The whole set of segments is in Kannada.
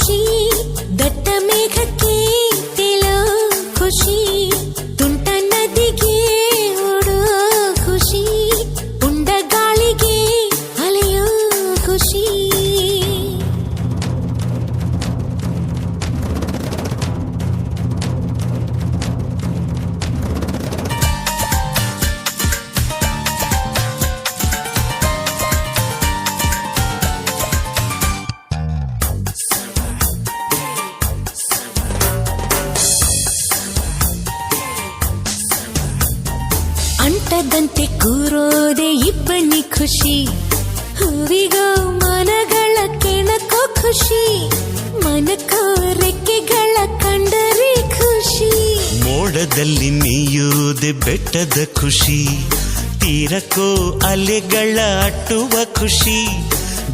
ಖುಷಿ ದಟ್ಟ ಮೇಘಕ್ಕೆ ತೇಲೋ ಖುಷಿ ತುಂಟ ನದಿಗೆ ಓಡೋ ಖುಷಿ ಉಂಡ ಗಾಳಿಗೆ ಅಲೆಯೋ ಖುಷಿ ಅಂಟದಂತೆ ಕೂರೋದೆ ಇಬ್ಬನಿ ಖುಷಿ ಹೂವಿಗೋ ಮನಗಳ ಕೆಣಕೋ ಖುಷಿ ಮನಕೋ ರೆಕ್ಕೆಗಳ ಕಂಡರೆ ಖುಷಿ ಮೋಡದಲ್ಲಿ ನೀಯೋದೆ ಬೆಟ್ಟದ ಖುಷಿ ತೀರಕ್ಕೋ ಅಲೆಗಳ ಅಟ್ಟುವ ಖುಷಿ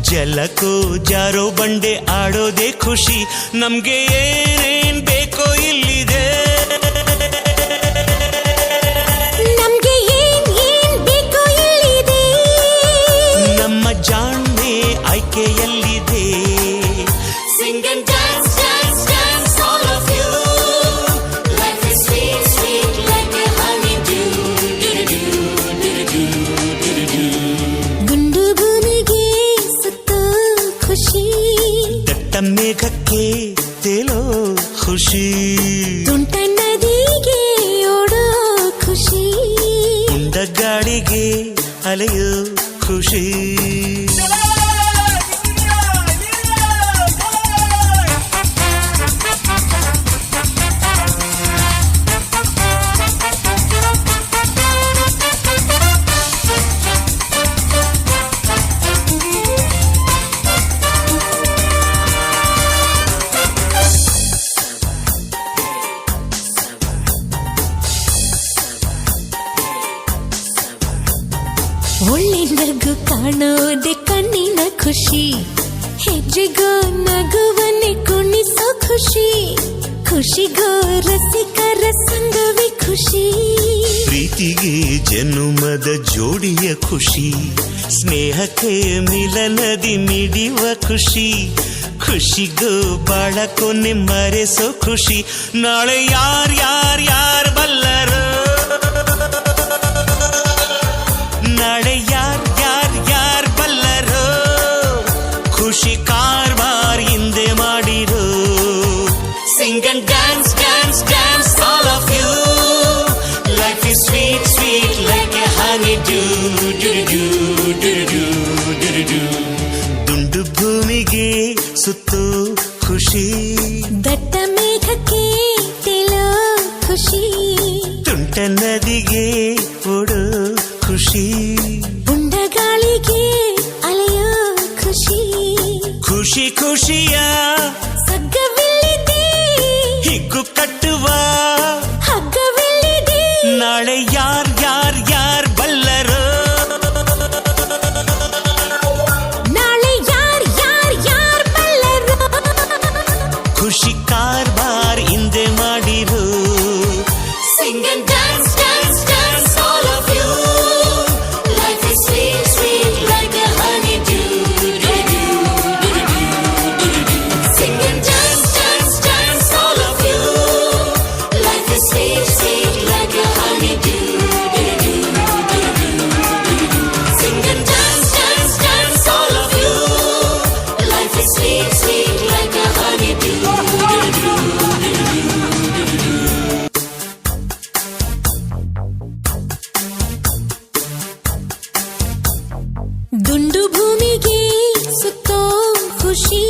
ಜಲಕ್ಕೋ ಜಾರೋ ಬಂಡೆ ಆಡೋದೆ ಖುಷಿ ನಮ್ಗೆ ಏನೇನ್ ಬೇಕೋ ಇಲ್ಲಿದೆ ಜಾಣ್ಮೆ ಆಯ್ಕೆಯಲ್ಲಿದೆ Sing and dance, dance, dance, all of you. Life is sweet, sweet like a honeydew. ಗುಂಡು ಭೂಮಿಗೆ ಸುತ್ತೋ ಖುಷಿ ದಟ್ಟ ಮೇಘಕ್ಕೆ ತೇಲೋ ಖುಷಿ ತುಂಟ ನದಿಗೆ ಓಡೋ ಖುಷಿ ಉಂಡ ಗಾಳಿಗೆ ಅಲೆಯೋ ಖುಷಿ ಒಳ್ಳೆ ನಗು ಕಾಣೋದೆ ಕಣ್ಣಿನ ಖುಷಿ ಹೆಜ್ಜೆಗೋ ನಗುವನ್ನೇ ಕುಣಿಸೋ ಖುಷಿ ಖುಷಿಗೋ ರಸಿಕರ ಸಂಗವೇ ಖುಷಿ ಪ್ರೀತಿಗೆ ಜನುಮದ ಜೋಡಿಯ ಖುಷಿ ಸ್ನೇಹಕ್ಕೆ ಮಿಲನದಿ ಮಿಡಿಯುವ ಖುಷಿ ಖುಷಿಗೋ ಬಾಳ ಕೊನೆ ಮರೆಸೋ ಖುಷಿ ನಾಳೆ ಯಾರ್ ಬಲ್ಲರು ನಾಳೆ ಯಾರ್ ಬಲ್ಲರೋ ಖುಷಿ ಕಾರ್ಬಾರ್ ಹಿಂದೆ ಮಾಡಿರೋ sing and dance dance dance all of you life is sweet sweet like a honey dew ದುಂಡು ಭೂಮಿಗೆ ಸುತ್ತು ಖುಷಿ ದಟ್ಟ ಮೇಘಕ್ಕೆ ತೇಲೋ ಖುಷಿ ತುಂಟ ನದಿಗೆ ಓಡೋ ಖುಷಿ ಉಂಡ ಗಾಳಿಗೆ ಅಲೆಯೋ ಖುಷಿ ಖುಷಿ ಖುಷಿಯ ಸಗ್ಗವಿಲ್ಲಿದೆ ಹಿಗ್ಗು ಕಟ್ಟುವ ಹಗ್ಗವಿಲ್ಲಿದೆ ನಾಳೆ ಯಾರ್ ಬಲ್ಲರು ನಾಳೆ ಯಾರ್ ಬಲ್ಲರು ಖುಷಿ ಕಾರ್ಬಾರ್ ಹಿಂದೆ ಮಾಡಿರು Sing and dance, dance, dance, all of you. Life is sweet, sweet like a honeydew. Sing and dance, dance, dance, all of you. Life is sweet, sweet like a honeydew. Sing and dance, dance, dance, all of you. Life is sweet, sweet like a honeydew. ದುಂಡು ಭೂಮಿಗೆ ಸುತ್ತೋ ಖುಷಿ